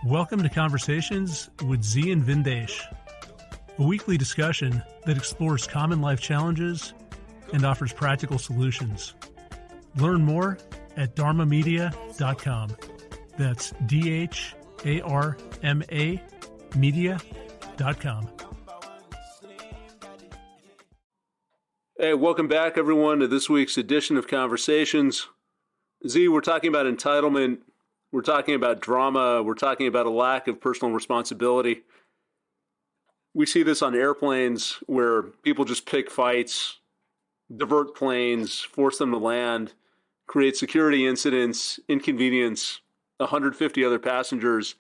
Welcome to Conversations with Zi and Vindesh, a weekly discussion that explores common life challenges and offers practical solutions. Learn more at dharmamedia.com. That's DHARMA media.com. Hey, welcome back, everyone, to this week's edition of Conversations. Z, we're talking about entitlement. We're talking about drama. We're talking about a lack of personal responsibility. We see this on airplanes where people just pick fights, divert planes, force them to land, create security incidents, inconvenience 150 other passengers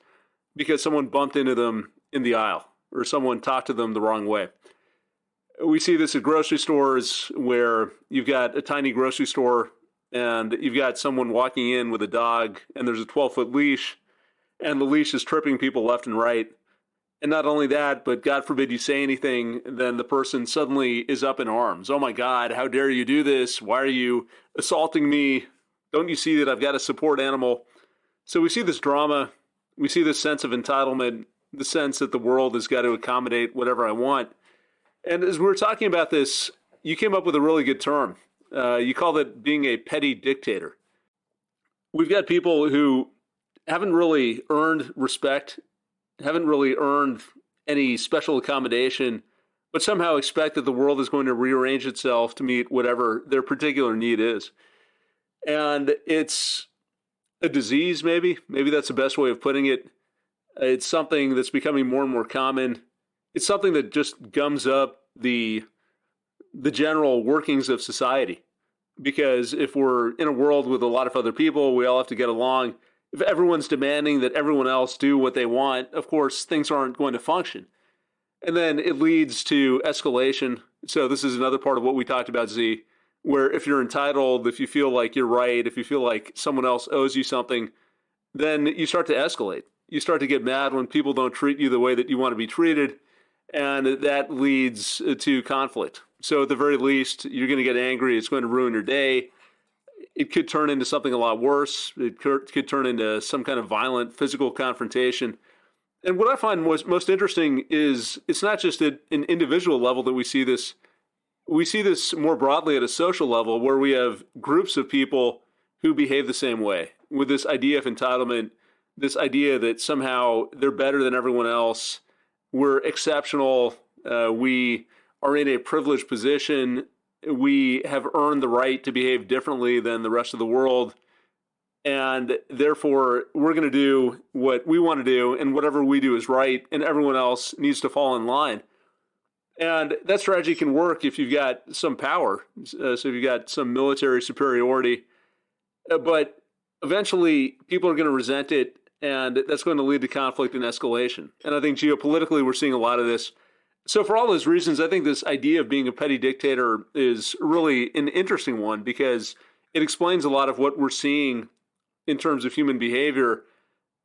because someone bumped into them in the aisle or someone talked to them the wrong way. We see this at grocery stores where you've got a tiny grocery store and you've got someone walking in with a dog and there's a 12-foot leash and the leash is tripping people left and right. And not only that, but God forbid you say anything, then the person suddenly is up in arms. Oh my God, how dare you do this? Why are you assaulting me? Don't you see that I've got a support animal? So we see this drama. We see this sense of entitlement, the sense that the world has got to accommodate whatever I want. And as we were talking about this, you came up with a really good term. You called it being a petty dictator. We've got people who haven't really earned respect, haven't really earned any special accommodation, but somehow expect that the world is going to rearrange itself to meet whatever their particular need is. And it's a disease, maybe. Maybe that's the best way of putting it. It's something that's becoming more and more common. It's something that just gums up the general workings of society. Because if we're in a world with a lot of other people, we all have to get along. If everyone's demanding that everyone else do what they want, of course, things aren't going to function. And then it leads to escalation. So this is another part of what we talked about, Z, where if you're entitled, if you feel like you're right, if you feel like someone else owes you something, then you start to escalate. You start to get mad when people don't treat you the way that you want to be treated. And that leads to conflict. So at the very least, you're going to get angry. It's going to ruin your day. It could turn into something a lot worse. It could turn into some kind of violent physical confrontation. And what I find most interesting is it's not just at an individual level that we see this. We see this more broadly at a social level where we have groups of people who behave the same way with this idea of entitlement, this idea that somehow they're better than everyone else. We're exceptional. We are in a privileged position. We have earned the right to behave differently than the rest of the world. And therefore, we're going to do what we want to do, and whatever we do is right, and everyone else needs to fall in line. And that strategy can work if you've got some power. So if you've got some military superiority. But eventually, people are going to resent it. And that's going to lead to conflict and escalation. And I think geopolitically, we're seeing a lot of this. So for all those reasons, I think this idea of being a petty dictator is really an interesting one because it explains a lot of what we're seeing in terms of human behavior,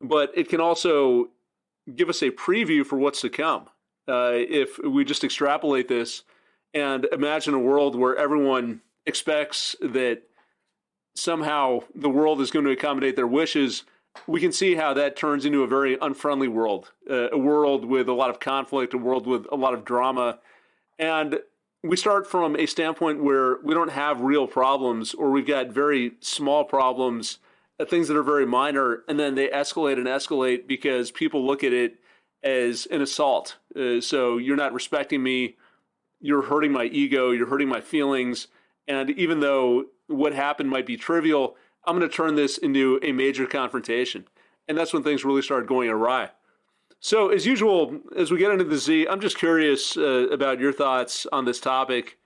but it can also give us a preview for what's to come. If we just extrapolate this and imagine a world where everyone expects that somehow the world is going to accommodate their wishes, we can see how that turns into a very unfriendly world, a world with a lot of conflict, a world with a lot of drama. And we start from a standpoint where we don't have real problems, or we've got very small problems, things that are very minor, and then they escalate and escalate because people look at it as an assault. So you're not respecting me, you're hurting my ego, you're hurting my feelings, and even though what happened might be trivial, I'm going to turn this into a major confrontation. And that's when things really start going awry. So as usual, as we get into the Z, I'm just curious about your thoughts on this topic.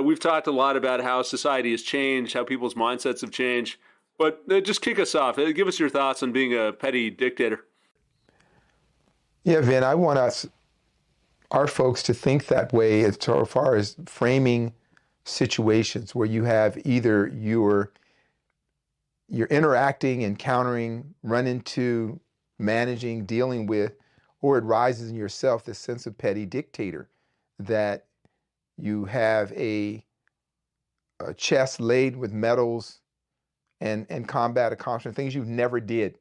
We've talked a lot about how society has changed, how people's mindsets have changed. But just kick us off. Give us your thoughts on being a petty dictator. Yeah, Vin, I want our folks to think that way as far as framing situations where you have either you're interacting, encountering, run into, managing, dealing with, or it rises in yourself this sense of petty dictator, that you have a chest laid with medals and combat accomplishment, things you never did.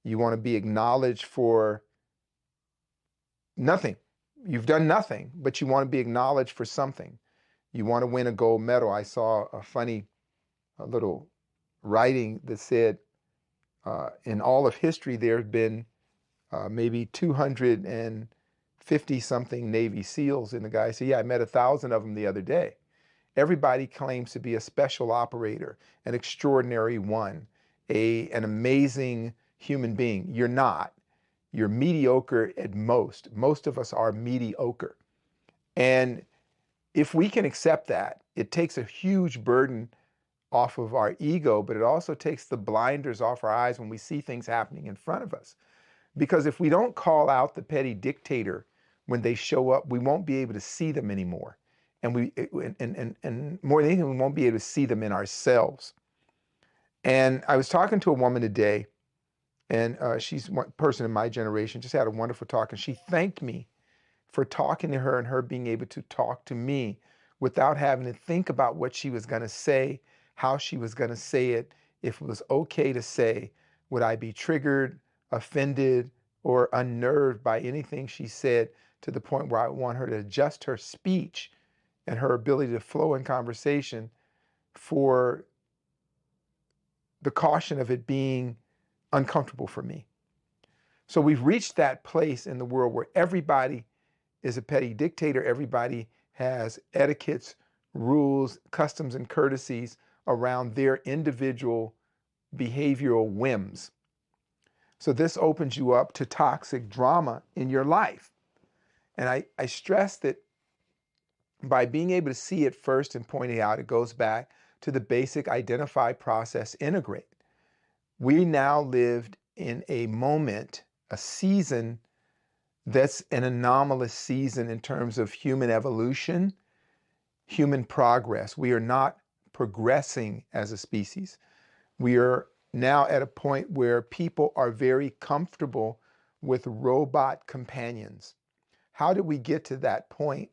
You want to be acknowledged for nothing. You've done nothing, but you want to be acknowledged for something. You want to win a gold medal. I saw a funny little writing that said, in all of history, there have been maybe 250 something Navy SEALs. And the guy said, yeah, I met 1,000 of them the other day. Everybody claims to be a special operator, an extraordinary one, an amazing human being. You're not. You're mediocre at most. Most of us are mediocre. And if we can accept that, it takes a huge burden off of our ego, but it also takes the blinders off our eyes when we see things happening in front of us. Because if we don't call out the petty dictator when they show up, we won't be able to see them anymore. And more than anything, we won't be able to see them in ourselves. And I was talking to a woman today, and she's one person in my generation, just had a wonderful talk, and she thanked me for talking to her and her being able to talk to me without having to think about what she was going to say, how she was going to say it, if it was okay to say, would I be triggered, offended, or unnerved by anything she said, to the point where I want her to adjust her speech and her ability to flow in conversation for the caution of it being uncomfortable for me. So we've reached that place in the world where everybody is a petty dictator. Everybody has etiquettes, rules, customs, and courtesies around their individual behavioral whims. So this opens you up to toxic drama in your life. And I stress that by being able to see it first and point it out, it goes back to the basic identify, process, integrate. We now lived in a moment, a season that's an anomalous season in terms of human evolution, human progress. We are not progressing as a species. We are now at a point where people are very comfortable with robot companions. How did we get to that point?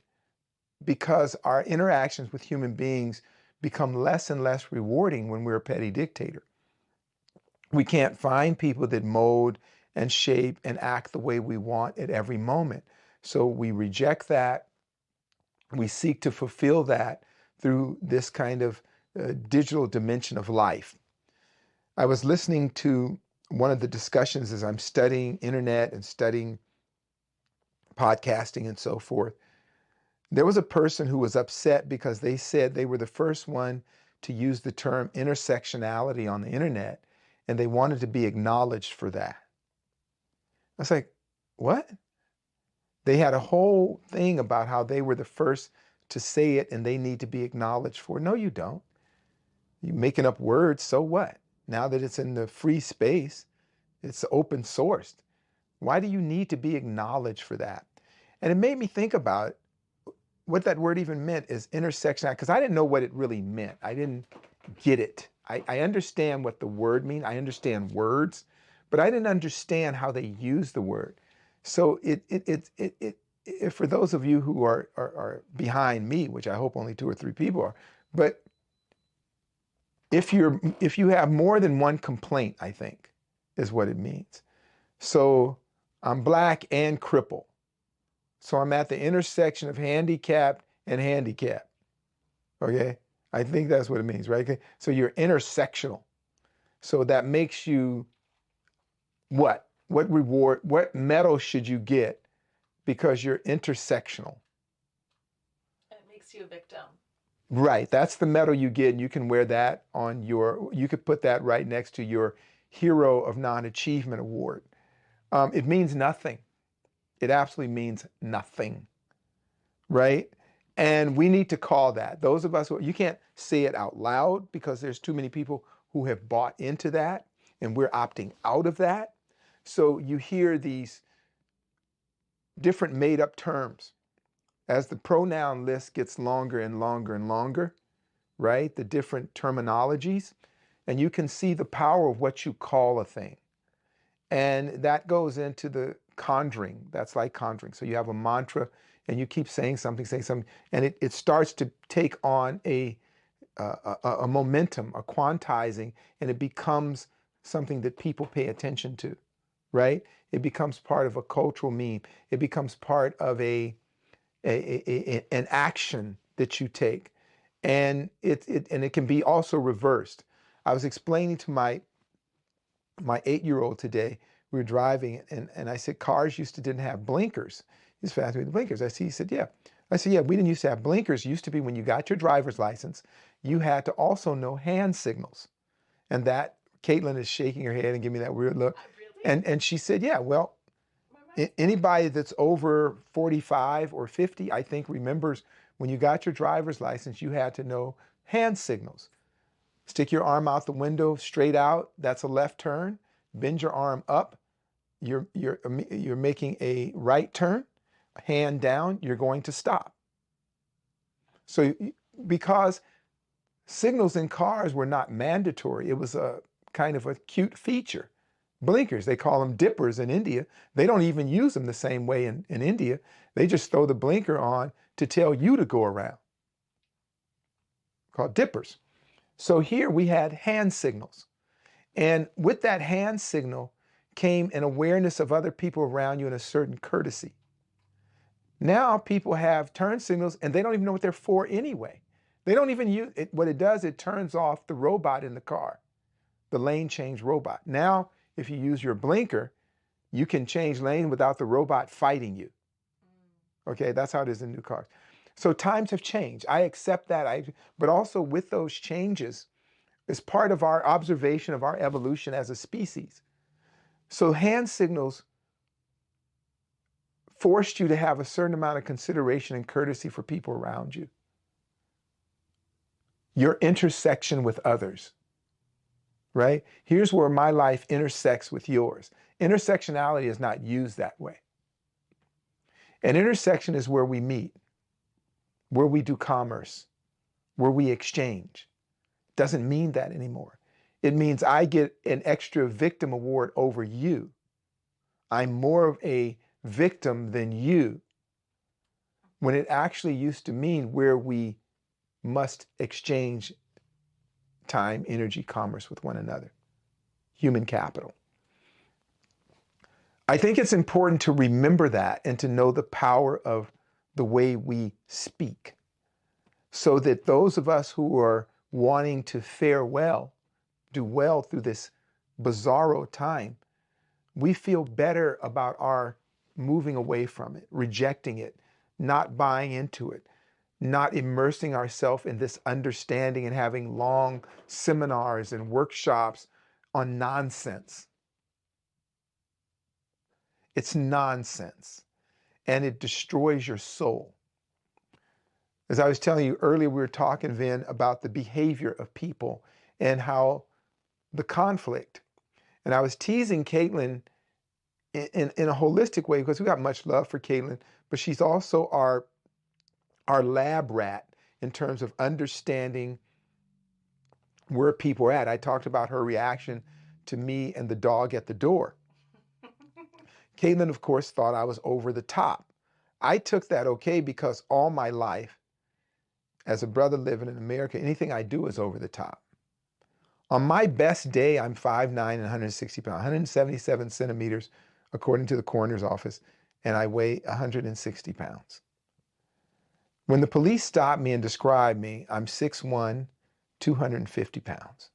Because our interactions with human beings become less and less rewarding when we're a petty dictator. We can't find people that mold and shape and act the way we want at every moment. So we reject that. We seek to fulfill that through this kind of digital dimension of life. I was listening to one of the discussions as I'm studying internet and studying podcasting and so forth. There was a person who was upset because they said they were the first one to use the term intersectionality on the internet, and they wanted to be acknowledged for that. I was like, what? They had a whole thing about how they were the first to say it and they need to be acknowledged for it. No, you don't. You're making up words, so what? Now that it's in the free space, it's open sourced. Why do you need to be acknowledged for that? And it made me think about what that word even meant, is intersectionality, because I didn't know what it really meant. I didn't get it. I understand what the word means. I understand words, but I didn't understand how they use the word. So for those of you who are behind me, which I hope only 2 or 3 people are, but if you have more than one complaint, I think is what it means. So I'm black and crippled. So I'm at the intersection of handicapped and handicap. Okay? I think that's what it means, right? Okay? So you're intersectional. So that makes you what? What reward, what medal should you get because you're intersectional? It makes you a victim. Right. That's the medal you get, and you can wear that on you could put that right next to your Hero of Non-Achievement Award. It means nothing. It absolutely means nothing, right? And we need to call that. Those of us you can't say it out loud because there's too many people who have bought into that, and we're opting out of that. So you hear these different made-up terms. As the pronoun list gets longer and longer and longer, right? The different terminologies, and you can see the power of what you call a thing. And that goes into the conjuring. That's like conjuring. So you have a mantra and you keep saying something, and it starts to take on a momentum, a quantizing, and it becomes something that people pay attention to. right? It becomes part of a cultural meme. It becomes part of an action that you take. And it can be also reversed. I was explaining to my 8-year-old today, we were driving, and I said, cars didn't have blinkers. He's fascinated with blinkers. He said, yeah. I said, yeah, we didn't used to have blinkers. It used to be when you got your driver's license, you had to also know hand signals. And that, Caitlin is shaking her head and giving me that weird look. Really? And she said, yeah, well, anybody that's over 45 or 50, I think, remembers when you got your driver's license, you had to know hand signals. Stick your arm out the window, straight out, that's a left turn. Bend your arm up, you're making a right turn. Hand down, you're going to stop. So because signals in cars were not mandatory, it was a kind of a cute feature. Blinkers, they call them dippers in India. They don't even use them the same way in India. They just throw the blinker on to tell you to go around. Called dippers. So here we had hand signals. And with that hand signal came an awareness of other people around you and a certain courtesy. Now people have turn signals and they don't even know what they're for anyway. They don't even use it. What it does, it turns off the robot in the car, the lane change robot. Now, if you use your blinker, you can change lane without the robot fighting you. Okay, that's how it is in new cars. So times have changed. I accept that. But also with those changes, it's part of our observation of our evolution as a species. So hand signals forced you to have a certain amount of consideration and courtesy for people around you. Your intersection with others, right? Here's where my life intersects with yours. Intersectionality is not used that way. An intersection is where we meet, where we do commerce, where we exchange. Doesn't mean that anymore. It means I get an extra victim award over you. I'm more of a victim than you, when it actually used to mean where we must exchange time, energy, commerce with one another. Human capital. I think it's important to remember that and to know the power of the way we speak, so that those of us who are wanting to fare well, do well through this bizarro time, we feel better about our moving away from it, rejecting it, not buying into it, not immersing ourselves in this understanding and having long seminars and workshops on nonsense. It's nonsense, and it destroys your soul. As I was telling you earlier, we were talking, Vin, about the behavior of people and how the conflict. And I was teasing Caitlin in a holistic way, because we got much love for Caitlin, but she's also our lab rat in terms of understanding where people are at. I talked about her reaction to me and the dog at the door. Caitlin, of course, thought I was over the top. I took that okay, because all my life, as a brother living in America, anything I do is over the top. On my best day, I'm 5'9" and 160 pounds, 177 centimeters, according to the coroner's office, and I weigh 160 pounds. When the police stopped me and described me, I'm 6'1", 250 pounds.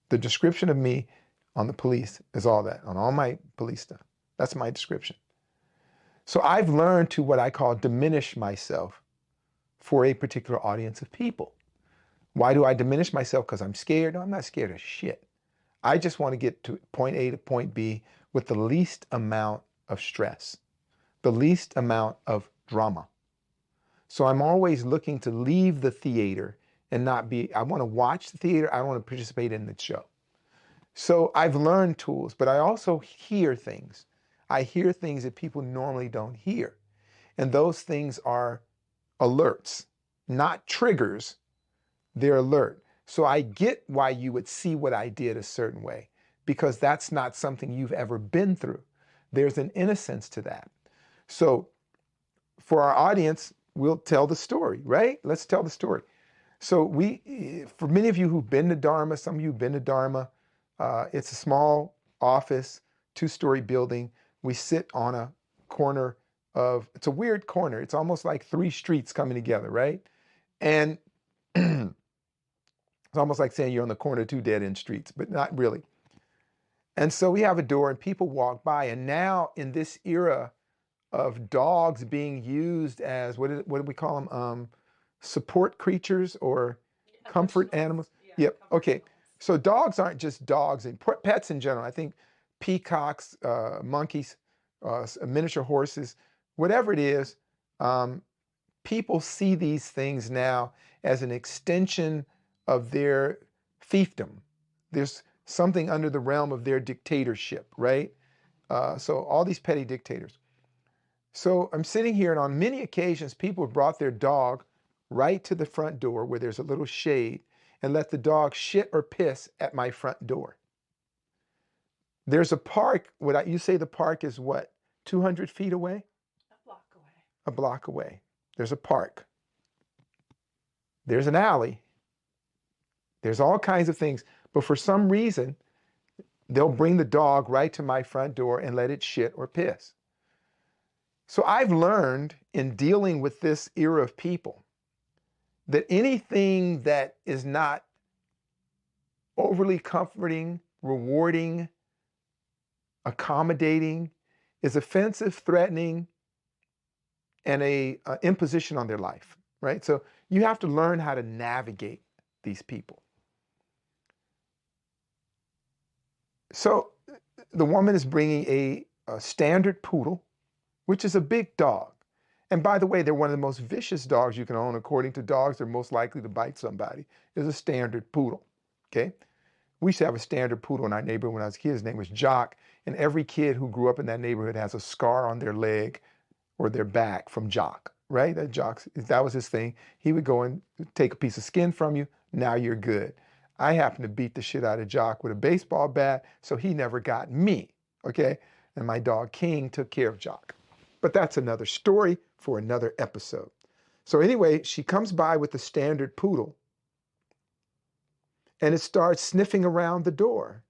The description of me on the police is all that, on all my police stuff. That's my description. So I've learned to what I call diminish myself for a particular audience of people. Why do I diminish myself? Because I'm scared? No, I'm not scared of shit. I just want to get to point A to point B with the least amount of stress, the least amount of drama. So I'm always looking to leave the theater and not be, I want to watch the theater, I don't want to participate in the show. So I've learned tools, but I also hear things. I hear things that people normally don't hear. And those things are alerts, not triggers, they're alert. So I get why you would see what I did a certain way, because that's not something you've ever been through. There's an innocence to that. So for our audience, we'll tell the story, right? Let's tell the story. So for many of you who've been to Dharma, some of you have been to Dharma, it's a small office, 2-story building. We sit on a corner of, it's a weird corner. It's almost like 3 streets coming together, right? And it's almost like saying you're on the corner of 2 dead-end streets, but not really. And so we have a door and people walk by. And now in this era of dogs being used as, what do we call them? Support creatures or comfort animals? Yeah, Yep. comfort Okay. animals. So dogs aren't just dogs and pets in general. I think peacocks, monkeys, miniature horses, whatever it is, people see these things now as an extension of their fiefdom. There's something under the realm of their dictatorship, right? So all these petty dictators. So I'm sitting here, and on many occasions, people have brought their dog right to the front door where there's a little shade and let the dog shit or piss at my front door. There's a park. You say the park is what? 200 feet away? A block away. A block away. There's a park. There's an alley. There's all kinds of things. But for some reason, they'll bring the dog right to my front door and let it shit or piss. So I've learned in dealing with this era of people that anything that is not overly comforting, rewarding, accommodating is offensive, threatening, and a imposition on their life, right? So you have to learn how to navigate these people. So the woman is bringing a standard poodle, which is a big dog. And by the way, they're one of the most vicious dogs you can own. According to dogs, they're most likely to bite somebody, is a standard poodle, okay? We used to have a standard poodle in our neighborhood when I was a kid. His name was Jock. And every kid who grew up in that neighborhood has a scar on their leg or their back from Jock, right? That was his thing. He would go and take a piece of skin from you. Now you're good. I happened to beat the shit out of Jock with a baseball bat, so he never got me, okay? And my dog King took care of Jock. But that's another story for another episode. So anyway, she comes by with the standard poodle, and it starts sniffing around the door.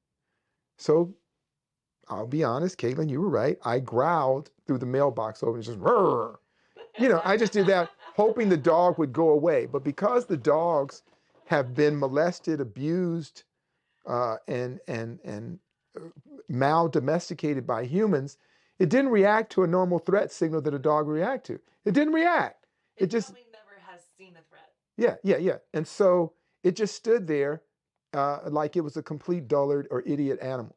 So I'll be honest, Caitlin, you were right. I growled through the mailbox over and just, rrr. I just did that hoping the dog would go away. But because the dogs have been molested, abused, and mal-domesticated by humans, it didn't react to a normal threat signal that a dog would react to. It didn't react. It just never has seen a threat. Yeah. And so it just stood there like it was a complete dullard or idiot animal.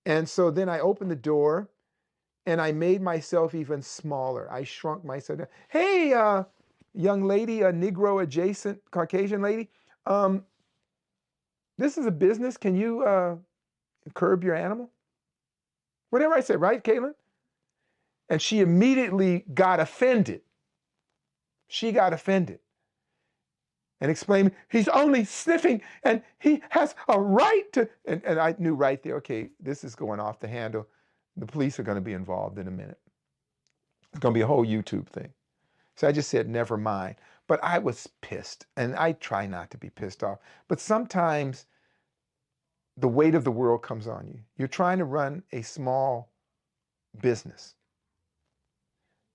And so then I opened the door and I made myself even smaller. I shrunk myself down. Hey, young lady, a Negro adjacent Caucasian lady, this is a business. Can you curb your animal? Whatever I said, right, Caitlin? And she immediately got offended. She got offended and explained, he's only sniffing and he has a right to, and I knew right there, okay, this is going off the handle. The police are going to be involved in a minute. It's going to be a whole YouTube thing. So I just said, never mind. But I was pissed, and I try not to be pissed off. But sometimes the weight of the world comes on you. You're trying to run a small business.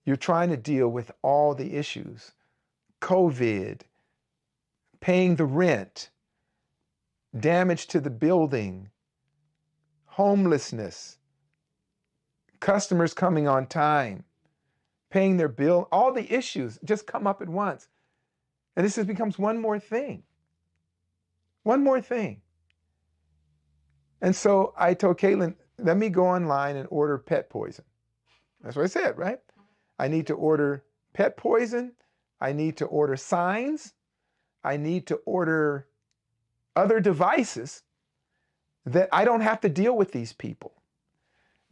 You're trying to deal with all the issues, COVID, paying the rent, damage to the building, homelessness, customers coming on time, paying their bill, all the issues just come up at once. And this just becomes one more thing. One more thing. And so I told Caitlin, let me go online and order pet poison. That's what I said, right? I need to order pet poison. I need to order signs. I need to order other devices that I don't have to deal with these people.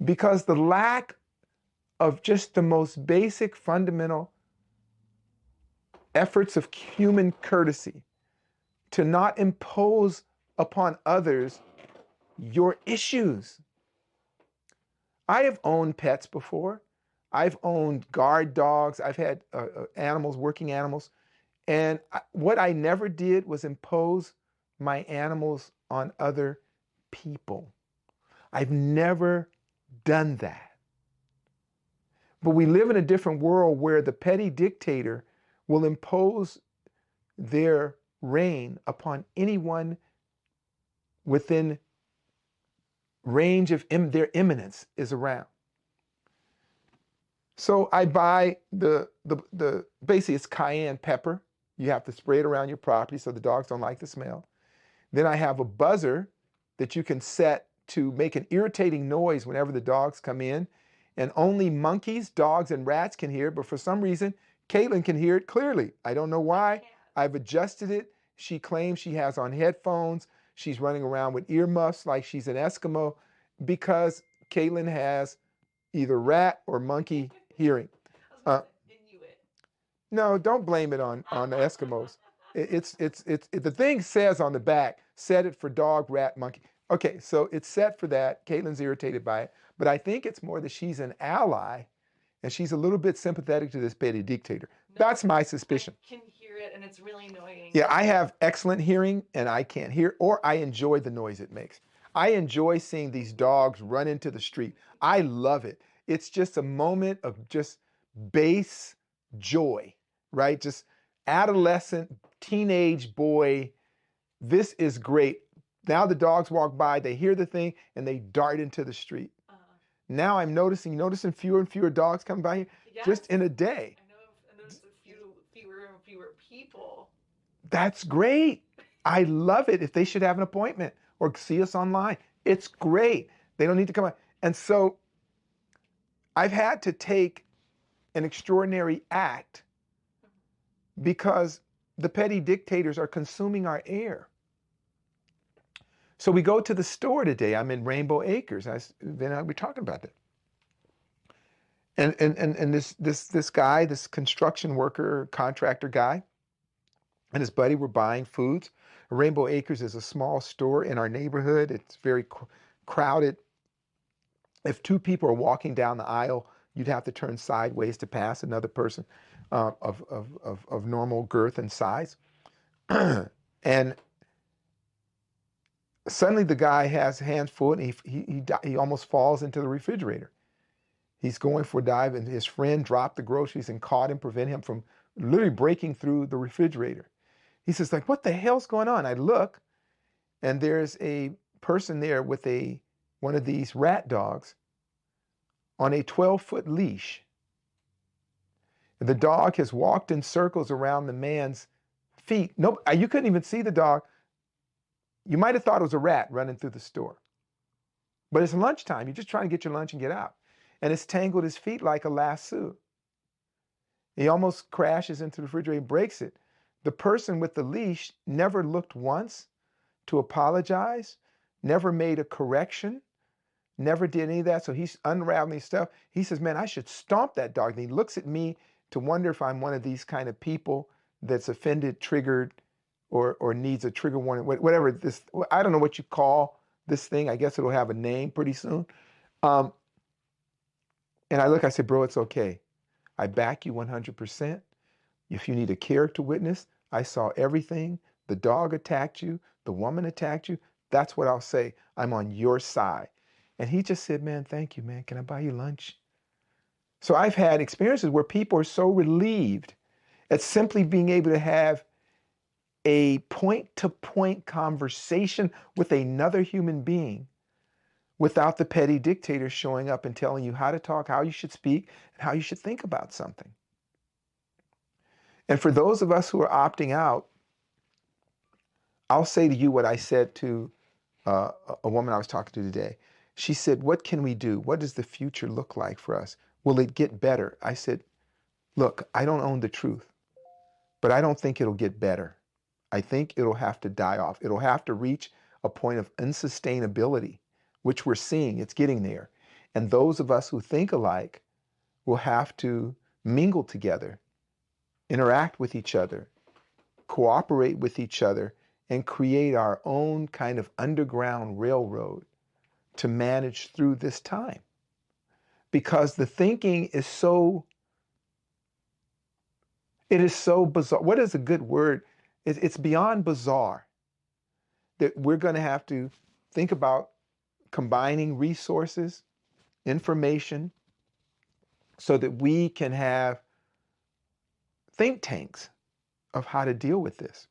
Because the lack of just the most basic fundamental efforts of human courtesy to not impose upon others your issues. I have owned pets before. I've owned guard dogs. I've had animals, working animals. And what I never did was impose my animals on other people. I've never done that. But we live in a different world where the petty dictator will impose their reign upon anyone within range of their imminence is around. So I buy the basically it's cayenne pepper. You have to spray it around your property so the dogs don't like the smell. Then I have a buzzer that you can set to make an irritating noise whenever the dogs come in. And only monkeys, dogs, and rats can hear it. But for some reason, Caitlin can hear it clearly. I don't know why. I've adjusted it. She claims she has on headphones. She's running around with earmuffs like she's an Eskimo because Caitlin has either rat or monkey hearing. No, don't blame it on the Eskimos. It's the thing says on the back, set it for dog, rat, monkey. Okay, so it's set for that. Caitlin's irritated by it, but I think it's more that she's an ally and she's a little bit sympathetic to this petty dictator. No, that's my suspicion. I can hear it and it's really annoying. Yeah, I have excellent hearing and I can't hear, or I enjoy the noise it makes. I enjoy seeing these dogs run into the street. I love it. It's just a moment of just base joy, right? Just adolescent, teenage boy. This is great. Now the dogs walk by, they hear the thing, and they dart into the street. Now I'm noticing fewer and fewer dogs coming by here just in a day. I noticed fewer and fewer people. That's great. I love it. If they should have an appointment or see us online, it's great. They don't need to come out. And so I've had to take an extraordinary act because the petty dictators are consuming our air. So we go to the store today. I'm in Rainbow Acres. We're talking about that. And this guy, this construction worker, contractor guy, and his buddy were buying foods. Rainbow Acres is a small store in our neighborhood. It's very crowded. If two people are walking down the aisle, you'd have to turn sideways to pass another person of normal girth and size. And suddenly the guy has hands full and he almost falls into the refrigerator. He's going for a dive and his friend dropped the groceries and caught him, prevent him from literally breaking through the refrigerator. He says, like, what the hell's going on? I look and there's a person there with one of these rat dogs on a 12-foot leash. The dog has walked in circles around the man's feet. Nope, you couldn't even see the dog. You might have thought it was a rat running through the store. But it's lunchtime. You're just trying to get your lunch and get out. And it's tangled his feet like a lasso. He almost crashes into the refrigerator and breaks it. The person with the leash never looked once to apologize, never made a correction, never did any of that. So he's unraveling stuff. He says, man, I should stomp that dog. And he looks at me to wonder if I'm one of these kind of people that's offended, triggered, or needs a trigger warning, whatever this, I don't know what you call this thing. I guess it'll have a name pretty soon. And I said, bro, it's okay. I back you 100%. If you need a character witness, I saw everything. The dog attacked you. The woman attacked you. That's what I'll say. I'm on your side. And he just said, man, thank you, man. Can I buy you lunch? So I've had experiences where people are so relieved at simply being able to have a point-to-point conversation with another human being without the petty dictator showing up and telling you how to talk, how you should speak, and how you should think about something. And for those of us who are opting out, I'll say to you what I said to a woman I was talking to today. She said, what can we do? What does the future look like for us? Will it get better? I said, look, I don't own the truth, but I don't think it'll get better. I think it'll have to die off. It'll have to reach a point of unsustainability, which we're seeing. It's getting there. And those of us who think alike will have to mingle together, interact with each other, cooperate with each other, and create our own kind of underground railroad to manage through this time. Because the thinking is so bizarre. What is a good word? It's beyond bizarre that we're going to have to think about combining resources, information so that we can have think tanks of how to deal with this.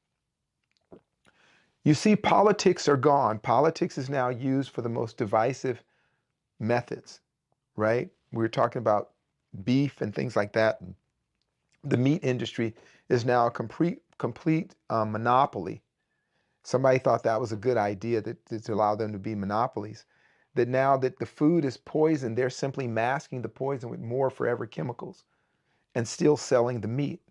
You see, politics are gone. Politics is now used for the most divisive methods, right? We were talking about beef and things like that. The meat industry is now a complete monopoly. Somebody thought that was a good idea, that to allow them to be monopolies. That now that the food is poisoned, they're simply masking the poison with more forever chemicals and still selling the meat.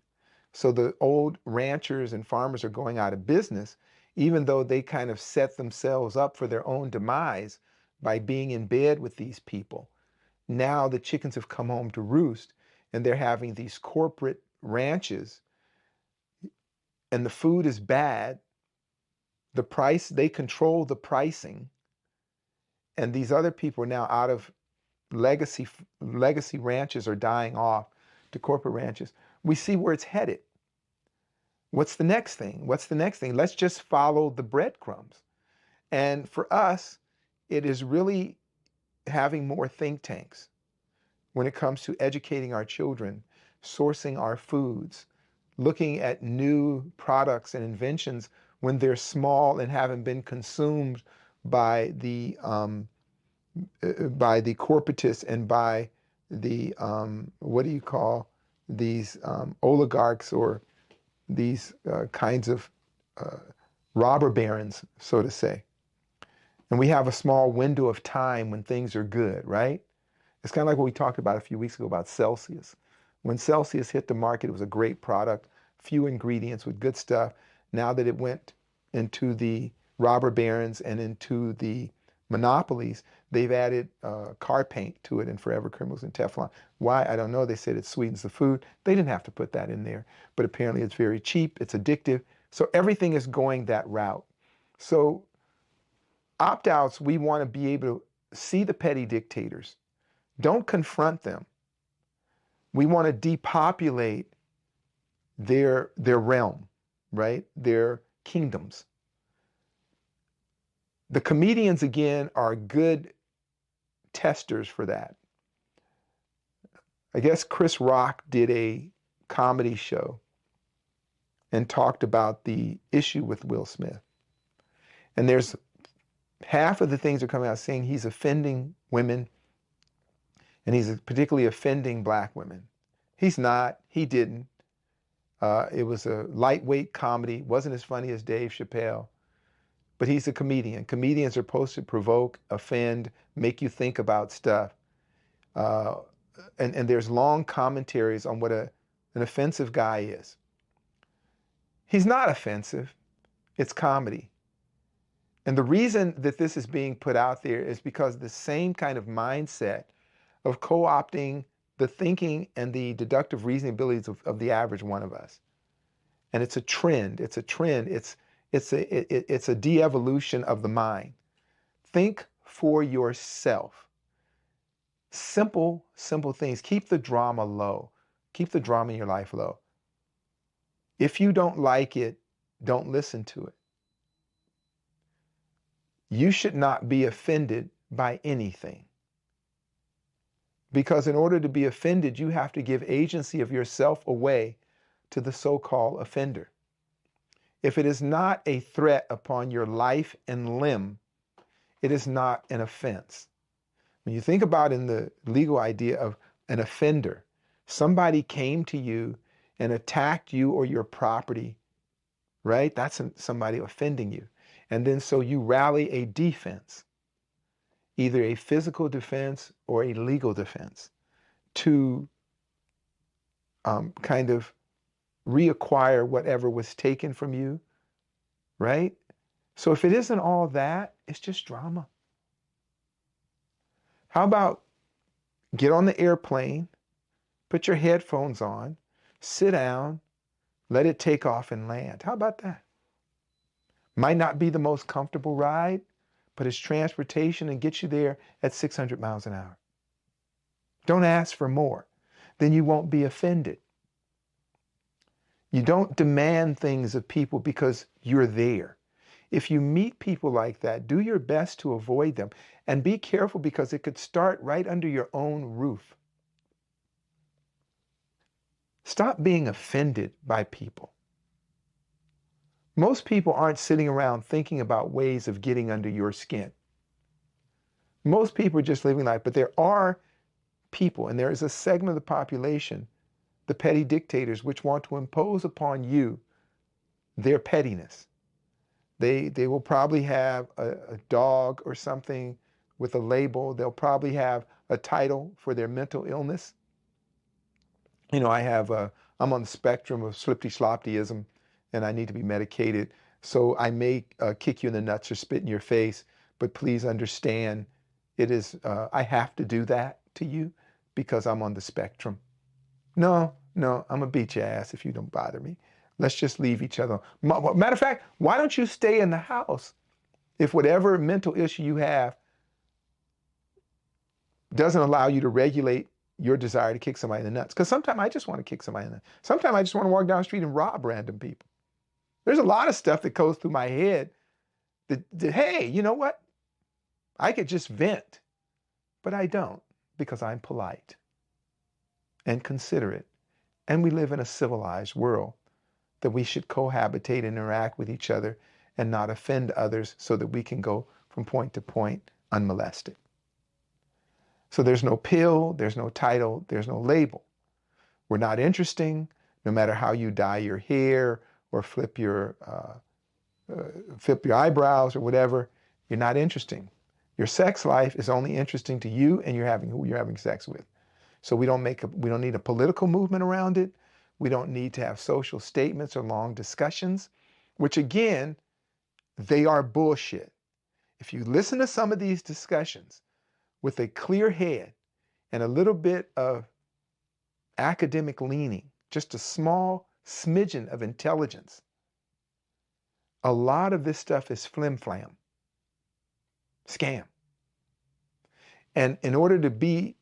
So the old ranchers and farmers are going out of business, even though they kind of set themselves up for their own demise by being in bed with these people. Now the chickens have come home to roost, and they're having these corporate ranches, and the food is bad. The price, they control the pricing, and these other people are now out of legacy ranches are dying off to corporate ranches. We see where it's headed. What's the next thing? What's the next thing? Let's just follow the breadcrumbs. And for us, it is really having more think tanks when it comes to educating our children, sourcing our foods, looking at new products and inventions when they're small and haven't been consumed by the corporatists and by the what do you call these oligarchs, or these kinds of robber barons, so to say. And we have a small window of time when things are good, right? It's kind of like what we talked about a few weeks ago about Celsius. When Celsius hit the market, it was a great product, few ingredients with good stuff. Now that it went into the robber barons and into the monopolies, they've added car paint to it and forever criminals and Teflon. Why? I don't know. They said it sweetens the food. They didn't have to put that in there, but apparently it's very cheap, it's addictive. So everything is going that route. So opt-outs, we want to be able to see the petty dictators. Don't confront them. We want to depopulate their realm, right? Their kingdoms. The comedians, again, are good testers for that. I guess Chris Rock did a comedy show and talked about the issue with Will Smith. And there's half of the things are coming out saying he's offending women, and he's particularly offending black women. He's not. He didn't. It was a lightweight comedy. Wasn't as funny as Dave Chappelle. But he's a comedian. Comedians are supposed to provoke, offend, make you think about stuff. And there's long commentaries on what an offensive guy is. He's not offensive. It's comedy. And the reason that this is being put out there is because the same kind of mindset of co-opting the thinking and the deductive reasoning abilities of the average one of us. And it's a trend. It's a trend. It's a de-evolution of the mind. Think for yourself. Simple things. Keep the drama low. Keep the drama in your life low. If you don't like it, don't listen to it. You should not be offended by anything. Because in order to be offended, you have to give agency of yourself away to the so-called offender. If it is not a threat upon your life and limb, it is not an offense. When you think about in the legal idea of an offender, somebody came to you and attacked you or your property, right? That's somebody offending you. And then so you rally a defense, either a physical defense or a legal defense, to kind of reacquire whatever was taken from you, right? So if it isn't all that, it's just drama. How about get on the airplane, put your headphones on, sit down, let it take off and land? How about that? Might not be the most comfortable ride, but it's transportation and gets you there at 600 miles an hour. Don't ask for more. Then you won't be offended. You don't demand things of people because you're there. If you meet people like that, do your best to avoid them and be careful because it could start right under your own roof. Stop being offended by people. Most people aren't sitting around thinking about ways of getting under your skin. Most people are just living life, but there are people, and there is a segment of the population, the petty dictators, which want to impose upon you their pettiness. They will probably have a dog or something with a label. They'll probably have a title for their mental illness. You know, I'm on the spectrum of slipty-sloptyism, and I need to be medicated. So I may kick you in the nuts or spit in your face, but please understand, I have to do that to you because I'm on the spectrum. No, I'm gonna beat your ass if you don't bother me. Let's just leave each other. Matter of fact, why don't you stay in the house if whatever mental issue you have doesn't allow you to regulate your desire to kick somebody in the nuts? Because sometimes I just want to kick somebody in the nuts. Sometimes I just want to walk down the street and rob random people. There's a lot of stuff that goes through my head that hey, you know what? I could just vent, but I don't because I'm polite and considerate. And we live in a civilized world that we should cohabitate and interact with each other and not offend others so that we can go from point to point unmolested. So there's no pill, there's no title, there's no label. We're not interesting, no matter how you dye your hair or flip your eyebrows or whatever. You're not interesting. Your sex life is only interesting to you and who you're having sex with. So we don't need a political movement around it. We don't need to have social statements or long discussions, which again, they are bullshit. If you listen to some of these discussions with a clear head and a little bit of academic leaning, just a small smidgen of intelligence, a lot of this stuff is flim-flam, scam. And in order to be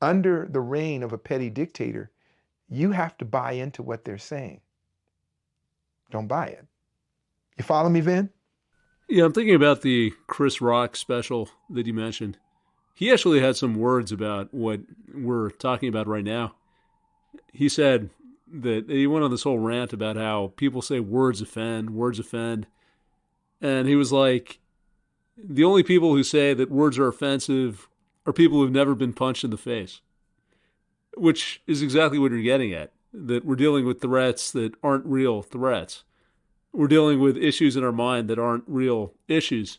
under the reign of a petty dictator, you have to buy into what they're saying. Don't buy it. You follow me, Vin? Yeah, I'm thinking about the Chris Rock special that you mentioned. He actually had some words about what we're talking about right now. He said that he went on this whole rant about how people say words offend. And he was like, the only people who say that words are offensive are people who've never been punched in the face. Which is exactly what you're getting at, that we're dealing with threats that aren't real threats. We're dealing with issues in our mind that aren't real issues.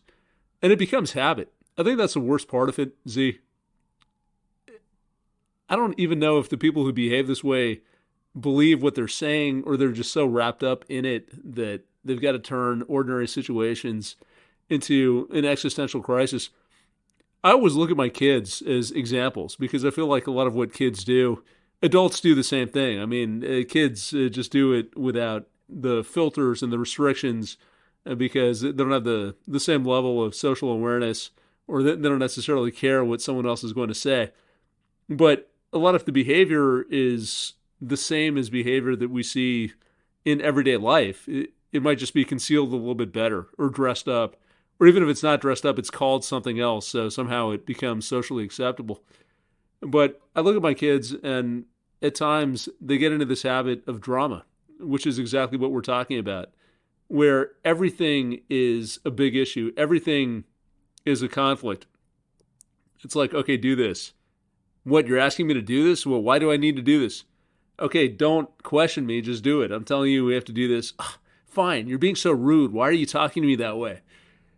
And it becomes habit. I think that's the worst part of it, Z. I don't even know if the people who behave this way believe what they're saying, or they're just so wrapped up in it that they've got to turn ordinary situations into an existential crisis. I always look at my kids as examples because I feel like a lot of what kids do, adults do the same thing. I mean, kids just do it without the filters and the restrictions because they don't have the same level of social awareness, or they don't necessarily care what someone else is going to say. But a lot of the behavior is the same as behavior that we see in everyday life. It might just be concealed a little bit better or dressed up. Or even if it's not dressed up, it's called something else, so somehow it becomes socially acceptable. But I look at my kids, and at times they get into this habit of drama, which is exactly what we're talking about, where everything is a big issue. Everything is a conflict. It's like, okay, do this. What, you're asking me to do this? Well, why do I need to do this? Okay, don't question me, just do it. I'm telling you we have to do this. Fine, you're being so rude. Why are you talking to me that way?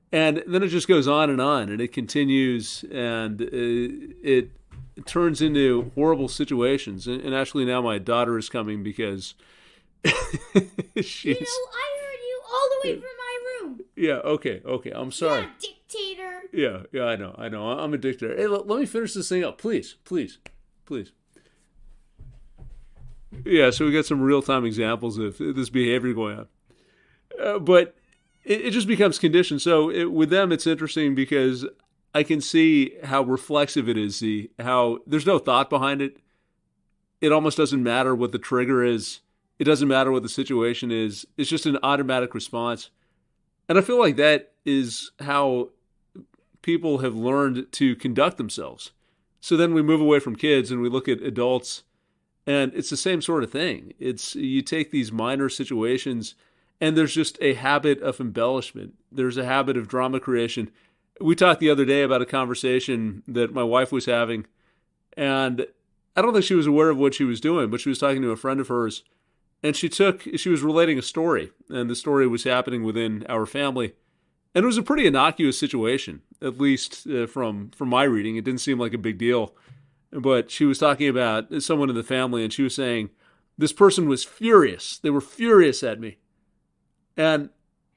And then it just goes on, and it continues, and it turns into horrible situations. And actually now my daughter is coming because she's... You know, I heard you all the way from my room. Yeah, okay, I'm sorry. Yeah, dictator. Yeah, I know. I'm a dictator. Hey, let me finish this thing up, please. Yeah, so we got some real-time examples of this behavior going on. But it just becomes conditioned. So with them, it's interesting because I can see how reflexive it is, how there's no thought behind it. It almost doesn't matter what the trigger is. It doesn't matter what the situation is. It's just an automatic response. And I feel like that is how people have learned to conduct themselves. So then we move away from kids and we look at adults, and it's the same sort of thing. It's you take these minor situations and there's just a habit of embellishment. There's a habit of drama creation. We talked the other day about a conversation that my wife was having, and I don't think she was aware of what she was doing, but she was talking to a friend of hers, and she was relating a story, and the story was happening within our family. And it was a pretty innocuous situation, at least from my reading. It didn't seem like a big deal. But she was talking about someone in the family, and she was saying, this person was furious. They were furious at me. And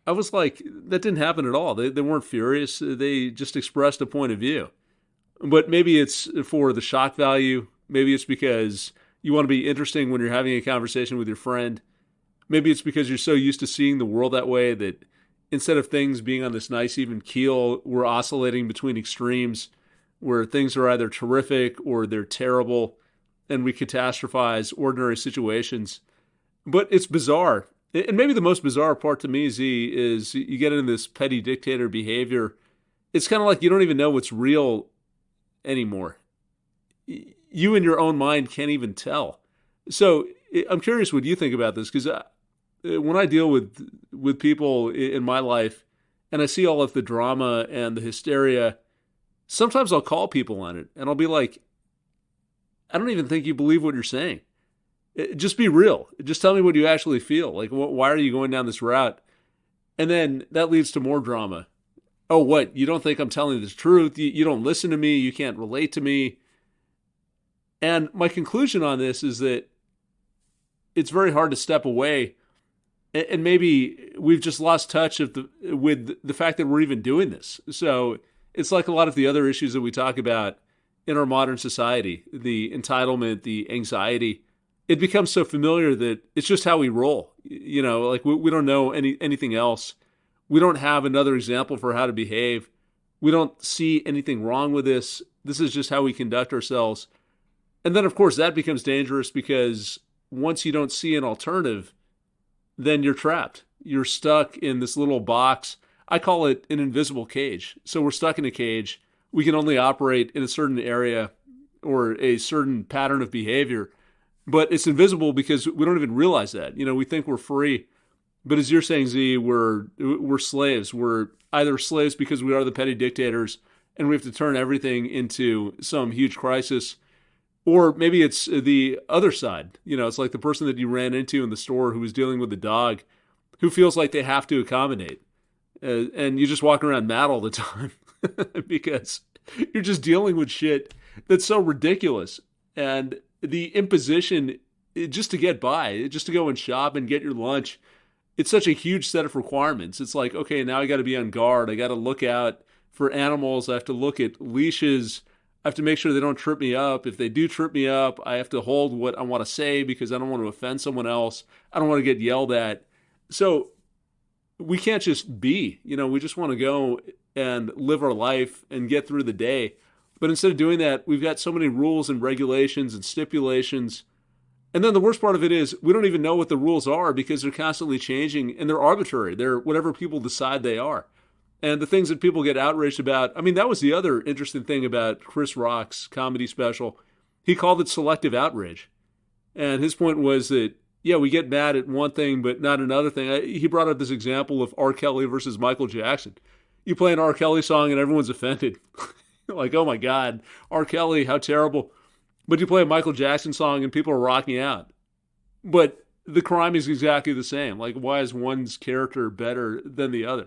I was like, that didn't happen at all. They weren't furious. They just expressed a point of view. But maybe it's for the shock value. Maybe it's because you want to be interesting when you're having a conversation with your friend. Maybe it's because you're so used to seeing the world that way that instead of things being on this nice even keel, we're oscillating between extremes where things are either terrific or they're terrible, and we catastrophize ordinary situations. But it's bizarre. And maybe the most bizarre part to me, Z, is you get into this petty dictator behavior. It's kind of like you don't even know what's real anymore. You in your own mind can't even tell. So I'm curious what you think about this, because when I deal with people in my life and I see all of the drama and the hysteria, sometimes I'll call people on it and I'll be like, I don't even think you believe what you're saying. Just be real. Just tell me what you actually feel. Like, why are you going down this route? And then that leads to more drama. Oh, what? You don't think I'm telling the truth? You don't listen to me? You can't relate to me? And my conclusion on this is that it's very hard to step away. And maybe we've just lost touch with the fact that we're even doing this. So it's like a lot of the other issues that we talk about in our modern society, the entitlement, the anxiety. It becomes so familiar that it's just how we roll. You know, like we don't know anything else. We don't have another example for how to behave. We don't see anything wrong with this. This is just how we conduct ourselves. And then, of course, that becomes dangerous because once you don't see an alternative, then you're trapped. You're stuck in this little box. I call it an invisible cage. So we're stuck in a cage. We can only operate in a certain area or a certain pattern of behavior. But it's invisible because we don't even realize that. You know, we think we're free. But as you're saying, Z, we're slaves. We're either slaves because we are the petty dictators and we have to turn everything into some huge crisis. Or maybe it's the other side. You know, it's like the person that you ran into in the store who was dealing with the dog who feels like they have to accommodate. And you just walk around mad all the time because you're just dealing with shit that's so ridiculous. And the imposition just to get by, just to go and shop and get your lunch, it's such a huge set of requirements. It's like, okay, now I got to be on guard. I got to look out for animals. I have to look at leashes. I have to make sure they don't trip me up. If they do trip me up, I have to hold what I want to say because I don't want to offend someone else. I don't want to get yelled at. So we can't just be, you know, we just want to go and live our life and get through the day. But instead of doing that, we've got so many rules and regulations and stipulations. And then the worst part of it is we don't even know what the rules are because they're constantly changing and they're arbitrary. They're whatever people decide they are. And the things that people get outraged about, I mean, that was the other interesting thing about Chris Rock's comedy special. He called it selective outrage. And his point was that, yeah, we get mad at one thing, but not another thing. He brought up this example of R. Kelly versus Michael Jackson. You play an R. Kelly song and everyone's offended. Like, oh my God, R. Kelly, how terrible. But you play a Michael Jackson song and people are rocking out. But the crime is exactly the same. Like, why is one's character better than the other?